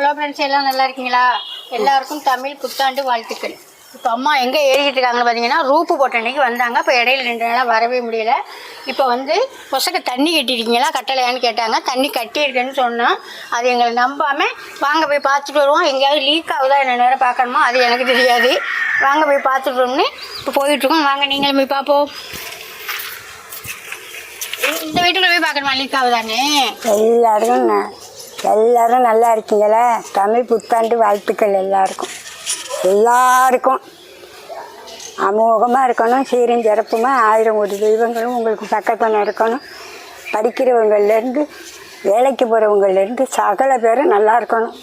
Hello friends, எல்லாம் நல்லா இருக்கீங்களா? எல்லாருக்கும் தமிழ் புத்தாண்டு வாழ்த்துக்கள். இப்போ அம்மா எங்கே ஏறிக்கிட்டு இருக்காங்கன்னு பார்த்தீங்கன்னா, ரூப்பு போட்ட அன்றைக்கி வந்தாங்க. இப்போ இடையில 2 நாளாக வரவே முடியல. இப்போ வந்து பொசக்க தண்ணி கட்டியிருக்கீங்களா கட்டலையான்னு கேட்டாங்க. தண்ணி கட்டியிருக்கேன்னு சொன்னோம். அது எங்களை நம்பாமல் வாங்க போய் பார்த்துட்டு வருவோம். எங்கேயாவது லீக் ஆகுதா என்ன நேரம் பார்க்கணுமா, அது எனக்கு தெரியாது. வாங்க போய் பார்த்துட்டு வரோம்னு இப்போ போயிட்டுருக்கோம். வாங்க நீங்களும் போய் பார்ப்போம். இந்த வீட்டுக்குள்ள போய் பார்க்கணுமா லீக் ஆகுதானே? எல்லாரும் நல்லா இருக்கீங்களா? தமிழ் புத்தாண்டு வாழ்த்துக்கள் எல்லாருக்கும் அமோகமாக இருக்கணும். சீரும் சிறப்புமா 1000 கோடி தெய்வங்களும் உங்களுக்கு பக்கத்தில் இருக்கணும். படிக்கிறவங்கள்லேருந்து வேலைக்கு போகிறவங்கள்லேருந்து சகல பேரும் நல்லா இருக்கணும்.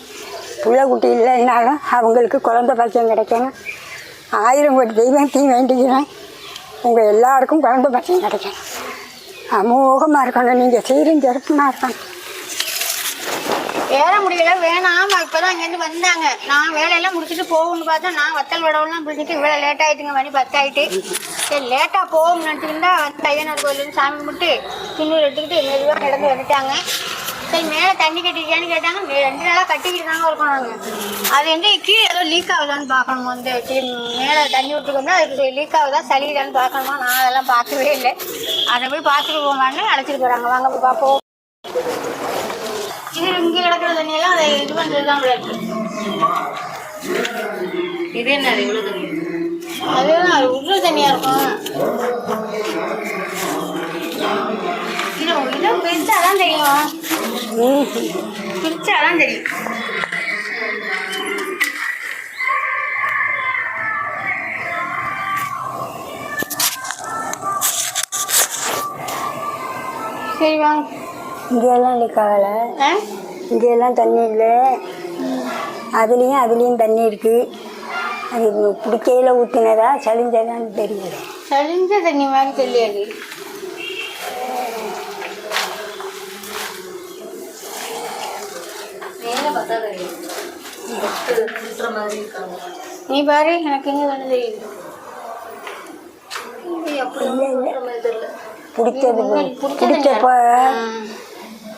பிள்ளை குட்டி இல்லைன்னாலும் அவங்களுக்கு குழந்தை பாக்கியம் கிடைக்கணும். 1000 கோடி தெய்வத்தையும் வேண்டிக்கிறேன். உங்கள் எல்லாருக்கும் குழந்தை பாக்கியம் கிடைக்கணும். அமோகமாக இருக்கணும். நீங்கள் சீரும் சிறப்புமாக இருக்கணும். ஏற முடியல வேணாம். இப்போதான் இங்கேருந்து வந்தாங்க. நான் வேலையெல்லாம் முடிச்சுட்டு போகணும்னு பார்த்தா நான் வத்தல் வடவெல்லாம் பிடிச்சிட்டு இவ்வளோ லேட் ஆகிட்டுங்க. மணி 10 ஆகிட்டு. சரி லேட்டாக போகும்னு நினச்சிருந்தா வந்து ஐயனார் கோயிலேருந்து சாமி கும்பிட்டு துண்ணூறு எடுத்துக்கிட்டு மெதுவாக நடந்து வந்துட்டாங்க. சரி மேலே தண்ணி கட்டிருக்கியான்னு கேட்டாங்க. 2 நாளாக கட்டிக்கிட்டு தாங்க இருக்கணும். நாங்கள் அது வந்து கீழே ஏதோ லீக் ஆகுதான்னு பார்க்கணுமா, வந்து மேலே தண்ணி விட்டுருக்கோம்னா அது லீக் ஆகுதா சளிதான்னு பார்க்கணுமா. நான் அதெல்லாம் பார்க்கவே இல்லை. அதை போய் பார்த்துட்டு போவான்னு அழைச்சிட்டு போகிறாங்க. வாங்க போய் பார்ப்போம். இது இங்கே கிடக்கிற தண்ணியெல்லாம் அதை இது பண்ணுறது தான் இருக்கு. இது என்ன இவ்வளோ தண்ணி? அதுதான் அது உள்ள தண்ணியாக இருக்கும். இதை பிரிச்சா தான் தெரியும். பிரிச்சா தான் தெரியும். சரி வாங்க. இங்கெல்லாம் லீக்காகலை. இங்கெல்லாம் தண்ணி இல்லை. அதுலேயும் தண்ணி இருக்குது. அது குடிக்கையில் ஊற்றினதா சளிஞ்சதான்னு தெரியல. சளிஞ்ச தண்ணி மாதிரி தெரியாது. நீ பாரு, எனக்கு எங்கே தானே தெரியுது. பிடிச்சப்ப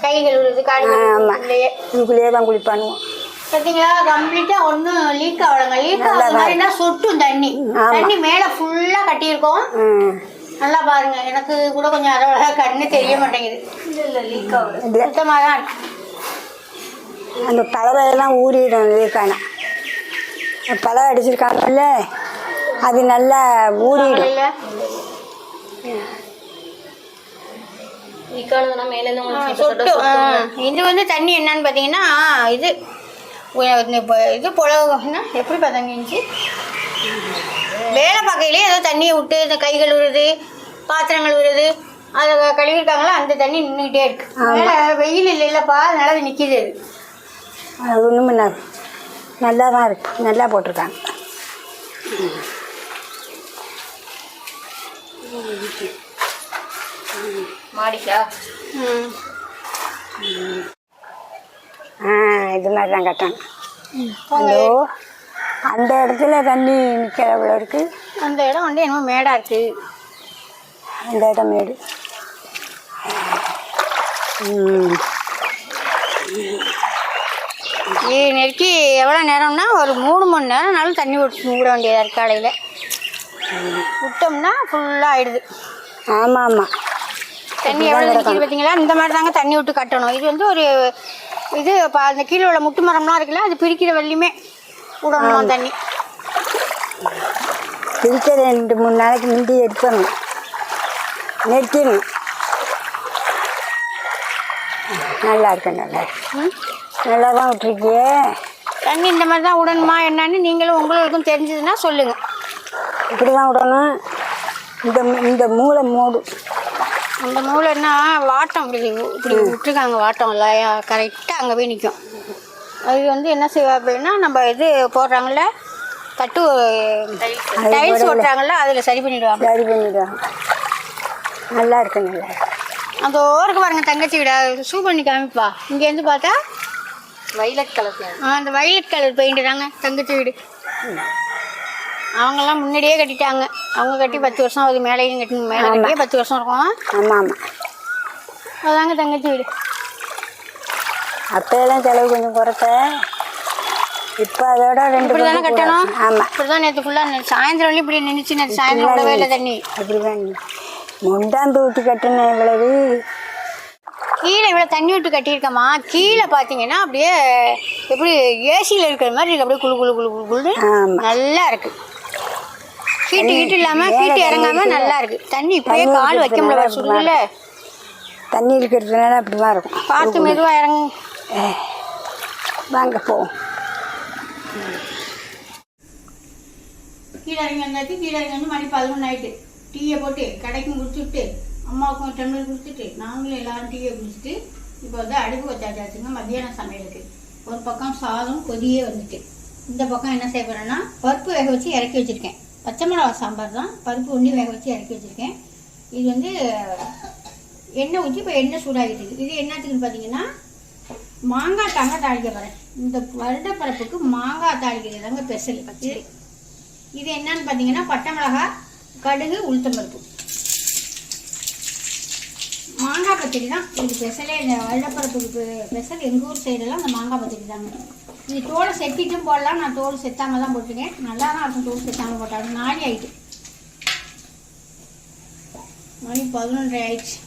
கைகள் விழுது காடு. ஆமாம், இதுக்குள்ளேயே தான் குளிப்பானுவோம். பார்த்தீங்களா, கம்ப்ளீட்டாக ஒன்றும் லீக் ஆகலைங்க. லீக் ஆகிற மாதிரினா சொட்டும் தண்ணி. தண்ணி மேலே ஃபுல்லாக கட்டியிருக்கோம். நல்லா பாருங்க. எனக்கு கூட கொஞ்சம் அதோட கண்ணு தெரிய மாட்டேங்குது. இல்லை லீக் ஆகுது. சுத்தமாக தான் இருக்கு. அந்த பலவையெல்லாம் ஊறிடும். லீக்கான பலவை அடிச்சிருக்காங்கல்ல, அது நல்லா ஊறிடும். இது வந்து தண்ணி என்னன்னு பார்த்தீங்கன்னா, இது இது புலவுன்னா எப்படி பார்த்தாங்க இருந்துச்சு. வேலை பார்க்கையிலே ஏதோ தண்ணியை விட்டு இந்த கைகள் விழுது, பாத்திரங்கள் விழுது, அதை கழுவிருக்காங்களா, அந்த தண்ணி நின்றுக்கிட்டே இருக்கு. வெயில் இல்லைல்லப்பா, அதனால அது நிற்கிது. அது ஒன்றும் நல்லா தான் இருக்கு. நல்லா போட்டிருக்காங்க. மாடிக்கா? இது மாதிரி தான் கட்டணும். அந்த இடத்துல தண்ணி நிற்கிற அவ்வளோ இருக்குது. அந்த இடம் வந்து என்னமோ மேடாக இருக்குது. அந்த இடம் மேடு. இது நெருக்கி எவ்வளோ நேரம்னா ஒரு 3 மணி நேரம்னாலும் தண்ணி விட வேண்டியதாக இருக்குது. காலையில் விட்டோம்னா ஃபுல்லாக ஆகிடுது. ஆமாம், தண்ணி எவ்வளோ நிற்கிது பார்த்தீங்களா? இந்த மாதிரி தாங்க தண்ணி விட்டு கட்டணும். இது வந்து ஒரு இது அந்த கீழே உள்ள முட்டு மரம்லாம் இருக்குல்ல, அது பிரிக்கிற வரையுமே விடணும் தண்ணி. பிரிக்க 2-3 நாளைக்கு முந்தி எடுக்கணும், நிறுத்திடணும். நல்லா இருக்கு. நல்லா தான் விட்டுருக்கியே தண்ணி. இந்த மாதிரி தான் விடணுமா என்னன்னு நீங்களும் உங்களுக்கும் தெரிஞ்சதுன்னா சொல்லுங்கள். இப்படி தான் விடணும். இந்த மூளை மூடு. அந்த மூளைன்னா வாட்டம் இப்படி விட்டுருக்காங்க. வாட்டம் இல்லை, கரெக்டாக அங்கே போய் நிற்கும். அது வந்து என்ன செய்வா அப்படின்னா, நம்ம இது போடுறாங்கள்ல, தட்டு டைல்ஸ் போட்டுறாங்கல்ல, அதில் சரி பண்ணிவிடுவாங்க. நல்லா இருக்கு. நல்லா அந்த ஓருக்கு பாருங்கள் தங்கச்சி விட ஷூ பண்ணி காமிப்பா. இங்கேருந்து பார்த்தா வைலட் கலர். அந்த வைலட் கலர் பெயிண்ட் தாங்க தங்கச்சி வீடு. அவங்கெல்லாம் முன்னாடியே கட்டிட்டாங்க. அவங்க கட்டி 10 வருஷம் ஆகுது. மேலேயும் கட்டணும். மேலே கட்டியே 10 வருஷம் இருக்கும். ஆமாம், அதாங்க தங்கச்சி வீடு. அப்போயெல்லாம் செலவு கொஞ்சம் குறைச்ச. இப்போ அதோட 2 இப்படி தானே கட்டணும். ஆமாம், இப்படி தான் நேற்று ஃபுல்லாக சாயந்தரம் வரையும் இப்படி நின்றுச்சு. நேற்று சாயந்தரம் விடவே இல்லை தண்ணி. அப்படிதான் முண்டாந்து ஊற்றி கட்டினேன். இவ்வளவு கீழே இவ்வளோ தண்ணி விட்டு கட்டியிருக்கம்மா. கீழே பார்த்தீங்கன்னா அப்படியே எப்படி ஏசியில் இருக்கிற மாதிரி இருக்குது. அப்படியே குழு குழு குழு குழு குழுன்னு நல்லா இருக்குது. ஹீட்டு இல்லாமல் ஹீட்டு இறங்காமல் நல்லா இருக்குது. தண்ணி இப்படியே கால் வைக்க முடியல, சுடுல தண்ணி இருக்கிறதுனால அப்படி தான் இருக்கும். பார்த்து மெதுவாக இறங்கு. வாங்க போவோம். கீழே இறங்கி வந்தாச்சு. கீழே இறங்கி வந்து மணி 11 ஆகிட்டு. டீயை போட்டு கடைக்கும் குடிச்சுட்டு அம்மாவுக்கும் டம்ளர் குடிச்சிட்டு நாங்களும் எல்லாரும் டீயை குடிச்சிட்டு இப்போ வந்து அடுப்பு வச்சாச்சாச்சுங்க. மத்தியானம் சமையலுக்கு ஒரு பக்கம் சாதம் கொதியே வந்துட்டு, இந்த பக்கம் என்ன செய்ய போகிறேன்னா பருப்பு வேக வச்சு இறக்கி வச்சுருக்கேன். பச்சை மிளகா சாம்பார் தான், பருப்பு ஒன்றி வேக வச்சு இறக்கி வச்சுருக்கேன். இது வந்து எண்ணெய் ஊற்றி இப்போ எண்ணெய் சூடாகிட்டு. இது என்னத்துக்குன்னு பார்த்தீங்கன்னா மாங்காய் தாங்க தாளிக்க போகிறேன். இந்த வருட பருப்புக்கு மாங்காய் தாளிக்கிறது தாங்க ஸ்பெஷல். இது என்னன்னு பார்த்தீங்கன்னா பட்டை மிளகாய், கடுகு, உளுத்தம்பருப்பு, மாங்காய் பச்சடி தான் இது ஸ்பெஷலே. இந்த வருடப்பருப்புக்கு ஸ்பெஷல் எங்கள் ஊர் சைடெல்லாம் இந்த மாங்காய் பச்சடி தாங்க. இது தோலை செத்திட்டும் போடலாம். நான் தோல் செத்தாமல் தான் போட்டுருக்கேன். நல்லா தான் இருக்கும் தோல் செத்தாமல் போட்டாலும். நாளை ஆகிட்டு மணி 11 ஆயிடுச்சு.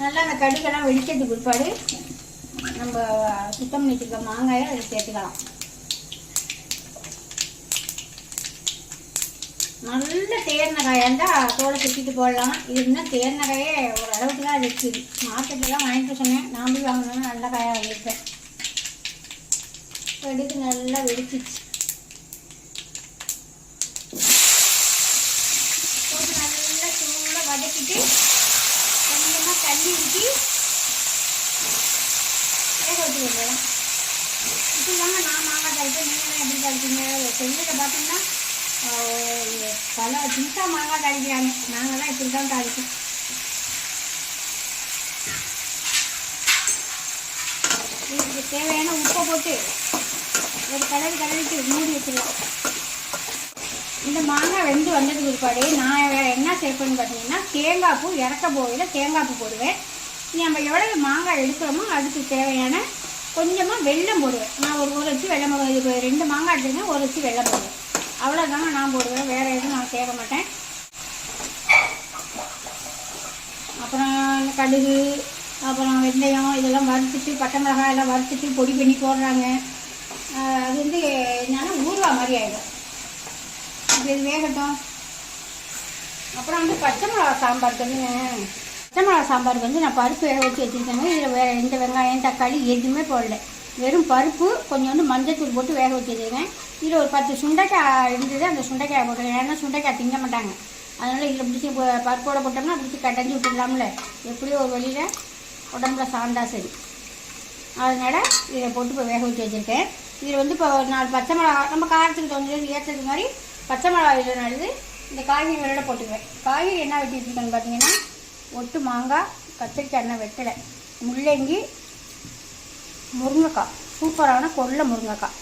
நல்லா அந்த கடுகெல்லாம் வெடிக்கிறதுக்கு பிற்பாடு நம்ம சுத்தம் பண்ணி வச்சுருக்க மாங்காயை அதில் சேர்த்துக்கலாம். நல்ல தேர்ன காயாக இருந்தால் தோலை சுற்றிட்டு போடலாம். இது இன்னும் தேர்ன காயே ஒரு அளவுக்கு தான் இருக்குது. மார்க்கெட்டில் வாங்கிட்டு சொன்னேன். நான் போய் வாங்கினோன்னா நல்ல காயாக வாங்கியிருப்பேன். கடுகு நல்லா வெடிச்சிச்சு. போட்டு நல்லா சூடாக வதக்கிட்டு கொஞ்சமாக தண்ணி ஊற்றி வேக வச்சு விடுறேன். இப்படி தாங்க நான் மாங்காய் தாளிப்பேன். நீங்களாம் எப்படி தாளிப்பீங்க? செல்லில் பார்த்தீங்கன்னா பல திங்ஸாக மாங்காய் தாளிக்கிறாங்க. நாங்கள்லாம் இப்படி தான் தாளிப்போம். இதுக்கு தேவையான உப்பை போட்டு ஒரு கலரிட்டு மூடி வச்சுருவோம். இந்த மாங்காய் வெந்து வந்ததுக்கு பிற்பாடு நான் வேறு என்ன சேர்ப்பேன்னு பார்த்தீங்கன்னா தேங்காய் பூ இறக்க போகையில் தேங்காய் பூ போடுவேன். நம்ம எவ்வளவு மாங்காய் எடுக்கிறோமோ அதுக்கு தேவையான கொஞ்சமாக வெல்லம் போடுவேன். நான் ஒரு வச்சு வெல்லம் போடுவேன். இதுக்கு 2 மாங்காய் எடுத்துருக்கேன், ஒரு வச்சு வெல்லம் போடுவேன். அவ்வளோதாங்க நான் போடுவேன். வேறு எதுவும் நான் சேர்க்க மாட்டேன். அப்புறம் கடுகு, அப்புறம் வெந்தயம் இதெல்லாம் வறுத்துட்டு, பட்டை மிளகாய் எல்லாம் வறுத்துட்டு பொடி பண்ணி போடுறாங்க. அது வந்து என்னன்னா ஊறுகாய் மாதிரி ஆகிடும். அப்படி இது வேகட்டும். அப்புறம் வந்து பச்சை மிளகா சாம்பாருக்கு வந்து நான் பருப்பு வேக வச்சு வச்சுருக்கேங்க. இதில் வேறு எந்த வெங்காயம் தக்காளி எதுவுமே போடல. வெறும் பருப்பு கொஞ்சோண்டு மஞ்சத்தூள் போட்டு வேக வச்சு வச்சுருக்கேன். இதில் ஒரு 10 சுண்டைக்காய் இருந்தது. அந்த சுண்டைக்காய் போட்டுருக்கேன். ஏன்னா சுண்டைக்காய் திங்க மாட்டாங்க. அதனால் இதில் பிடிச்சி பருப்போட போட்டோம்னா பிடிச்சி கட்டஞ்சி விட்டுடலாம்ல. எப்படியோ ஒரு வழியில் உடம்புல சாந்தா சரி. அதனால் இதை போட்டு இப்போ வேக வச்சு வச்சுருக்கேன். இதில் வந்து இப்போ 4 பச்சை மிளகா நம்ம காரத்துக்கு தோணுது ஏற்றது மாதிரி பச்சை மிளகா இதில் நடுது. இந்த காய்கறி வெள்ளை போட்டுக்குவேன். காய்கறி என்ன வெட்டி வச்சுருக்கேன்னு பார்த்தீங்கன்னா ஒட்டு மாங்காய், கத்திரிக்காய் எண்ணெய் வெட்டலை, முள்ளங்கி, முருங்கைக்காய், சூப்பரான கொல்லை முருங்கைக்காய்.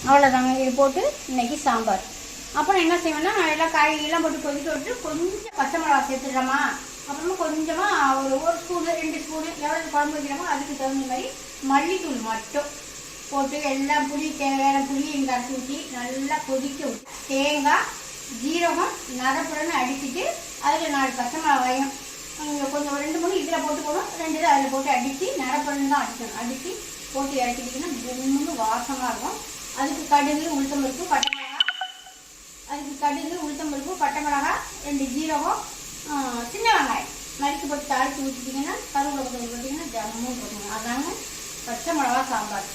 அவ்வளோதாங்க. இது போட்டு இன்றைக்கி சாம்பார். அப்புறம் என்ன செய்வேன்னா எல்லா காய்கறியெல்லாம் போட்டு கொதிக்க விட்டு கொஞ்சம் பச்சை மிளகா சேர்த்துடலாமா. அப்புறமா கொஞ்சமாக ஒரு ஸ்பூனு 2 ஸ்பூனு எவ்வளோ குழம்பு வைக்கிறோமோ அதுக்கு தகுந்த மாதிரி மல்லித்தூள் மட்டும் போட்டு எல்லாம் புளி தேவையான புளியை இங்கே அரைச்சி ஊற்றி நல்லா கொதிக்க விட்டு தேங்காய், ஜீரகம் நரப்புறன்னு அடிச்சுட்டு அதில் 4 பச்சை மிளகாயும் கொஞ்சம் 2 3 இதில் போட்டு போகணும், 2 இதை அதில் போட்டு அடித்து நரப்புறன்னு தான் அடிக்கணும். அடித்து போட்டு இறக்கிட்டிங்கன்னா ரொம்ப வாசமாக இருக்கும். அதுக்கு கடுகு, உளுத்தம்பருப்பு, பட்டை மிளகாய், 2 ஜீரகம், சின்ன வெங்காயம் நறுக்கி போட்டு தாளித்து ஊற்றிட்டிங்கன்னா கருவேப்பிலை கொத்தமல்லி போட்டிங்கன்னா ஜம்முன்னு போட்டுங்க. அதாங்க பச்சை மிளகா சாம்பார்.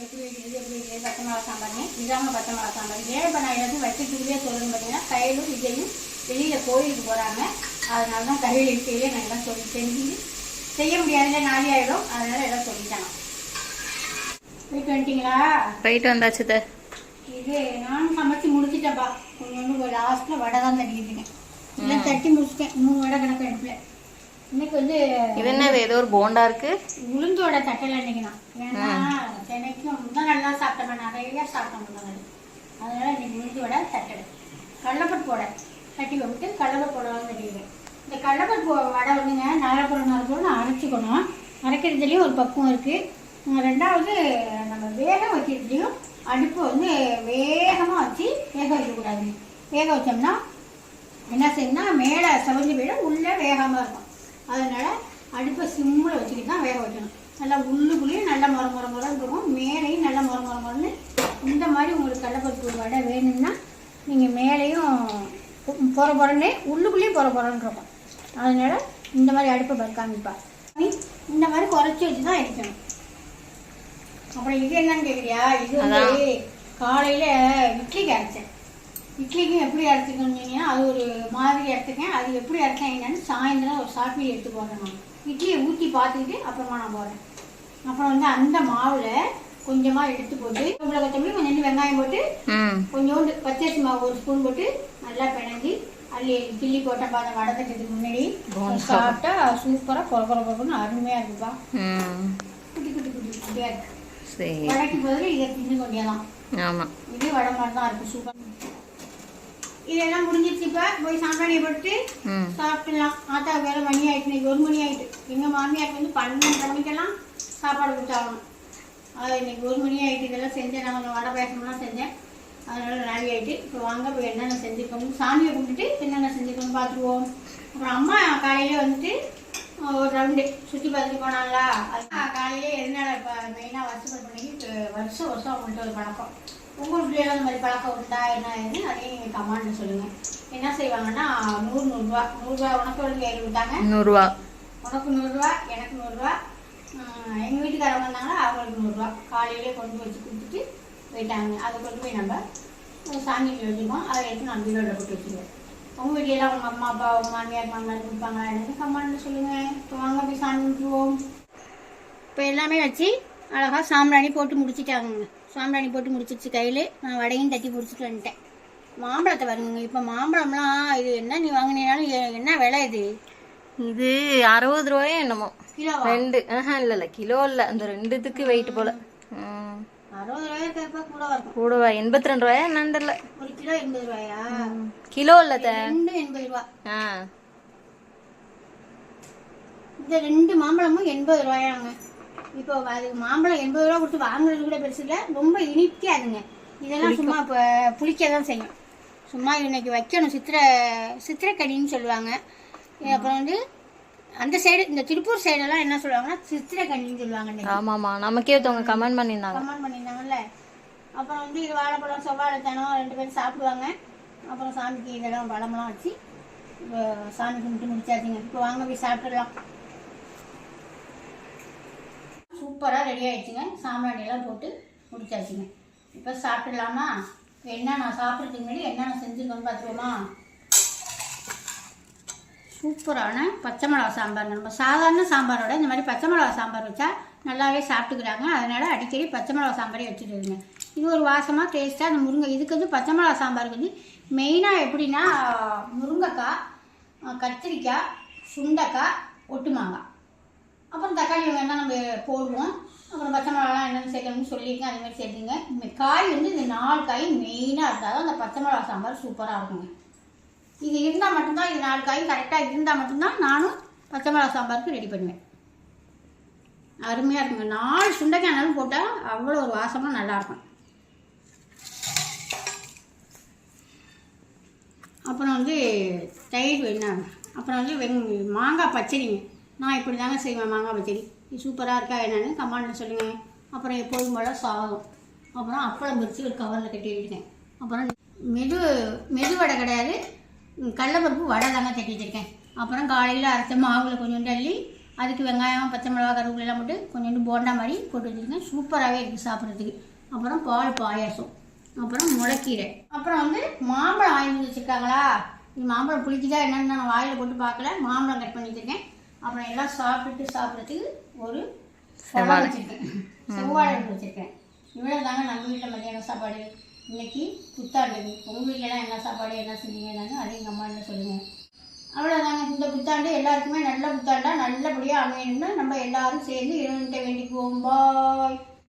எப்படி வைக்கிறது பச்சை மிளகா சாம்பார்னு இதாங்க பச்சை மிளகா சாம்பார். ஏன் இப்போ நான் எல்லாத்தையும் வச்சுட்டுவே சொல்லுன்னு பார்த்தீங்கன்னா கையிலும் விஜயும் வெளியில் கோயிலுக்கு போகிறாங்க. அதனால தான் கையில் இருக்கையிலே நான் எல்லாம் சொல்லி செஞ்சு செய்ய முடியாதுல நாளி ஆகிடும். அதனால் எல்லாம் சொல்லிட்டாங்க. போயிட்டு வந்துட்டீங்களா? போயிட்டு வந்தாச்சு. இது நானும் சமைச்சு முடிச்சிட்டேன்ப்பா. கொஞ்சம் லாஸ்ட்டில் வடை தான் தட்டிக்கிட்டேன். எல்லாம் தட்டி முடிச்சிட்டேன். 3 வடை கணக்கு எடுப்பேன். இன்னைக்கு வந்து இது என்னது ஏதோ ஒரு போண்டா இருக்கு. உளுந்தோட தட்டலை இன்னைக்கு நான். ஏன்னா சென்னைக்கும் முந்தா நல்லா சாப்பிட்டேன். நிறைய சாப்பிட்டேன் முந்தா. அதனால இன்னைக்கு உளுந்தோட தட்டலை. கடலைப்பருப்பு வடை தட்டி விட்டு கடலைப்பருப்பு வடை தட்டிடுவேன். இந்த கடலைப்பருப்பு வடை வந்துங்க நரப்புறம் அரைச்சிக்கணும். அரைக்கிறதுலேயும் ஒரு பக்குவம் இருக்குது. ரெண்டாவது நம்ம வேக வைக்கிறதுலையும் அடுப்பு வந்து வேகமாக வச்சு வேக வைக்கக்கூடாது. வேக வச்சோம்னா என்ன செய்யணும்னா மேலே செவஞ்சு போயிடும், உள்ளே வேகாமல் இருக்கும். அதனால் அடுப்பை சிம்மில் வச்சுக்கிட்டு தான் வேக வைக்கணும். நல்லா உள்ளுக்குள்ளேயும் நல்லா முறன்னு இருக்கும், மேலேயும் நல்லா முறன்னு. இந்த மாதிரி உங்களுக்கு கடலைப்பருப்பு வடை வேணும்னா நீங்கள் மேலேயும் பொறன்னு உள்ளுக்குள்ளேயும் பொறன்னு இருக்கும். அதனால் இந்த மாதிரி அடுப்பை காமிப்பா இந்த மாதிரி குறைச்சி வச்சு தான் இருக்கணும். அப்புறம் இது என்னன்னு கேட்குறியா, இது வந்து காலையில் இட்லிக்கு அரைச்சேன். இட்லிக்கும் எப்படி அரைச்சிக்கணும்னீங்கன்னா அது ஒரு மாதிரி அரைச்சிருக்கேன். அது எப்படி அரைச்சேன் என்னன்னு சாயந்தரம் ஒரு சாப்பிட்டு எடுத்து போடுறேன். நான் இட்லியை ஊற்றி பார்த்துக்கிட்டு அப்புறமா நான் போடுறேன். அப்புறம் வந்து அந்த மாவில் கொஞ்சமாக எடுத்து போட்டு உங்களை கொத்தமல்லி கொஞ்சம் வெங்காயம் போட்டு கொஞ்சோண்டு பச்சரிசி மாவு ஒரு ஸ்பூன் போட்டு நல்லா பிணைஞ்சி அள்ளி கிள்ளி போட்ட பாதை வடத்துக்கு முன்னாடி சாப்பிட்டா சூப்பராக பொறன்னு அருமையாக இருக்குப்பா. குட்டி குட்டி குட்டி குட்டியாக இருக்கு. வடைக்கு பதில் இதை தின்னு கொண்டியதான். ஆமாம், இதே வடை மாதிரி தான் இருக்குது, சூப்பர். இதெல்லாம் முடிஞ்சிச்சு. இப்போ போய் சாம்பிராணியை போட்டு சாப்பிட்டுலாம். ஆத்தா வேலை மணி ஆயிட்டு, இன்னைக்கு 1 மணி ஆயிட்டு. எங்கள் மாமியாருக்கு வந்து 12 மணிக்கெல்லாம் சாப்பாடு கொடுத்தாகணும். அது இன்னைக்கு 1 மணி ஆகிட்டு. இதெல்லாம் செஞ்சேன், நான் கொஞ்சம் வடை பாயசம்லாம் செஞ்சேன். அதனால நாளி ஆகிட்டு. இப்போ வாங்க போய் என்னென்ன செஞ்சுக்கணும், சாமியை கும்பிட்டுட்டு என்னென்ன செஞ்சுக்கணும் பார்த்துருவோம். அப்புறம் அம்மா காலையில் வந்துட்டு ஒரு ரவுண்டு சுற்றி பார்த்துட்டு போனாங்களா. அது காலையிலே எதனால இப்போ மெயினாக வருஷப்பட பண்ணிக்கு வருஷம் அவங்கள்ட்ட ஒரு பழக்கம். உங்களுக்கு அந்த மாதிரி பழக்கம் உண்டா என்ன ஏதுன்னு அதையும் நீங்கள் கமாண்டில் சொல்லுங்கள். என்ன செய்வாங்கன்னா 100 உனக்கு ஒரு கையில் கொடுத்தாங்க, 100 ரூபா உனக்கு 100 ரூபா எனக்கு 100 ரூபா. எங்கள் வீட்டுக்காரங்க வந்தாங்கன்னா அவங்களுக்கு 100 ரூபா காலையிலே கொண்டு வச்சு கொடுத்துட்டு போயிட்டாங்க. அதை கொண்டு போய் நம்ம சாமிக்கு வச்சுருக்கோம். அதை எடுத்து நான் வீடோட போட்டு வச்சுருவேன். உங்கள் வீட்டிலலாம் உங்கள் அம்மா அப்பா உங்கள் மாமியார் மாமனார் கொடுப்பாங்களா எனக்கு கமாண்டில் சொல்லுங்கள். இப்போ வாங்க போய் சாமி கும்பிடுவோம். இப்போ எல்லாமே வச்சு அழகாக சாம்பிராணி போட்டு முடிச்சுட்டாங்க. சாம்பிராணி போட்டு முடிச்சிருச்சு கையில். நான் வடையும் தட்டி பிடிச்சிட்டு வந்துட்டேன். மாம்பழத்தை வருங்க. இப்போ மாம்பழம்லாம் இது என்ன நீ வாங்கினாலும் என்ன விலை இது? இது 60 ரூபாயே என்னமோ கிலோ. 2 இல்லை கிலோ இல்லை, அந்த 2த்துக்கு வெயிட் போல. 60 ரூபாய்க்கு கூட வரும். கூடவா 82 ரூபாயா என்னன்னு தெரியல. ஒரு கிலோ 80 ரூபாயா? கிலோ இல்லை, 2 80 ரூபா. இந்த 2 மாம்பழமும் 80 ரூபாயாங்க. இப்போ அது மாம்பழம் 80 ரூபா கொடுத்து வாங்குறது கூட பெருசு இல்லை, ரொம்ப இனிக்காதுங்க. இதெல்லாம் சும்மா இப்போ புளிக்க தான் செய்யும். சும்மா இன்னைக்கு வைக்கணும். சித்திரைக்கனின்னு சொல்லுவாங்க. அப்புறம் வந்து அந்த சைடு இந்த திருப்பூர் சைடெல்லாம் என்ன சொல்லுவாங்கன்னா சித்திரைக்கனின்னு சொல்லுவாங்க. ஆமாம்மா, நமக்கே ஒருத்தவங்க கமெண்ட் பண்ணியிருந்தாங்கல்ல. அப்புறம் வந்து இது வாழைப்பழம் செவ்வாழைத்தனம் 2 பேரும் சாப்பிடுவாங்க. அப்புறம் சாமிக்கு இதெல்லாம் பழமெல்லாம் வச்சு சாமி கும்பிட்டு முடிச்சாச்சுங்க. இப்போ வாங்க போய் சாப்பிட்டுடலாம். சூப்பராக ரெடி ஆகிடுச்சுங்க. சாம்பிராணியெல்லாம் போட்டு முடிச்சாச்சுங்க. இப்போ சாப்பிட்டுடலாமா? என்ன நான் சாப்பிட்றதுக்கு முன்னாடி என்னென்ன செஞ்சுருக்கோன்னு பார்த்துருவோமா? சூப்பரான பச்சை மிளகா சாம்பார். நம்ம சாதாரண சாம்பாரோட இந்த மாதிரி பச்சை மிளகா சாம்பார் வச்சா நல்லாவே சாப்பிட்டுக்கிறாங்க. அதனால் அடிக்கடி பச்சை மிளகா சாம்பாரே வச்சுருங்க. இது ஒரு வாசமாக டேஸ்ட்டாக அந்த முருங்கை இதுக்கு வந்து பச்சை மிளகா சாம்பாருக்கு வந்து மெயினாக எப்படின்னா முருங்கைக்காய், கத்திரிக்காய், சுண்டைக்காய், ஒட்டு மாங்காய், அப்புறம் தக்காளி வெங்காயம் நம்ம போடுவோம். அப்புறம் பச்சை மிளகாலாம் என்னென்னு சேர்க்கணும்னு சொல்லியிருக்கேன். அதே மாதிரி சேர்த்துங்க. இந்த காய் வந்து இந்த 4 காய் மெயினாக இருந்தால் தான் அந்த பச்சை மிளகா சாம்பார் சூப்பராக இருக்குங்க. இது இருந்தால் மட்டும்தான், இது 4 காய் கரெக்டாக இருந்தால் மட்டும்தான் நானும் பச்சை மிளகா சாம்பாருக்கு ரெடி பண்ணுவேன். அருமையாக இருக்குங்க. 4 சுண்டைக்காய் ஆனாலும் போட்டால் அவ்வளோ ஒரு வாசமாக நல்லாயிருக்கும். அப்புறம் வந்து தயிர் வேணும். அப்புறம் வந்து மாங்காய் பச்சடிங்க. நான் இப்படி தாங்க செய்வேன் மாங்காய் பச்சடி. இது சூப்பராக இருக்கா என்னென்னு கமெண்ட்டில் சொல்லுங்கள். அப்புறம் எப்போதும் போல் சாதம், அப்புறம் அப்பளம் பறித்து ஒரு கவரில் கட்டி வச்சுருக்கேன். அப்புறம் மெது வடை கிடையாது, கடலைப்பருப்பு வடை தாங்க தட்டி வச்சுருக்கேன். அப்புறம் காலையில் அரைச்ச மாவில் கொஞ்சோண்டு அள்ளி அதுக்கு வெங்காயம் பச்சை மிளகா கருவேப்பிலாம் போட்டு கொஞ்சோண்டு போண்டா மாதிரி போட்டு வச்சுருக்கேன். சூப்பராகவே இருக்குது சாப்பிட்றதுக்கு. அப்புறம் பால் பாயாசம், அப்புறம் முளைக்கீரை, அப்புறம் வந்து மாம்பழம் வாங்கி வச்சுருக்காங்களா. இது மாம்பழம் புளிக்குதா என்னென்னு நான் வாயில் போட்டு பார்க்கல. மாம்பழம் கட் பண்ணி வச்சுருக்கேன். அப்புறம் எல்லாம் சாப்பிட்றதுக்கு ஒரு பழம் வச்சுருக்கேன், செவ்வாழை வச்சுருக்கேன். இவ்வளோ தாங்க நம்ம வீட்டில் மதியானம் சாப்பாடு. இன்னைக்கு புத்தாண்டு. உங்கள் வீட்டிலலாம் என்ன சாப்பாடு என்ன செஞ்சீங்க என்னன்னு அதையும் எங்கள் அம்மா சொல்லுங்கள். அவ்வளோதாங்க. இந்த புத்தாண்டு எல்லாருக்குமே நல்ல புத்தாண்டாக நல்லபடியாக அமையணும்னு நம்ம எல்லாரும் சேர்ந்து இறைவன்கிட்ட வேண்டிக்குவோம். பாய்.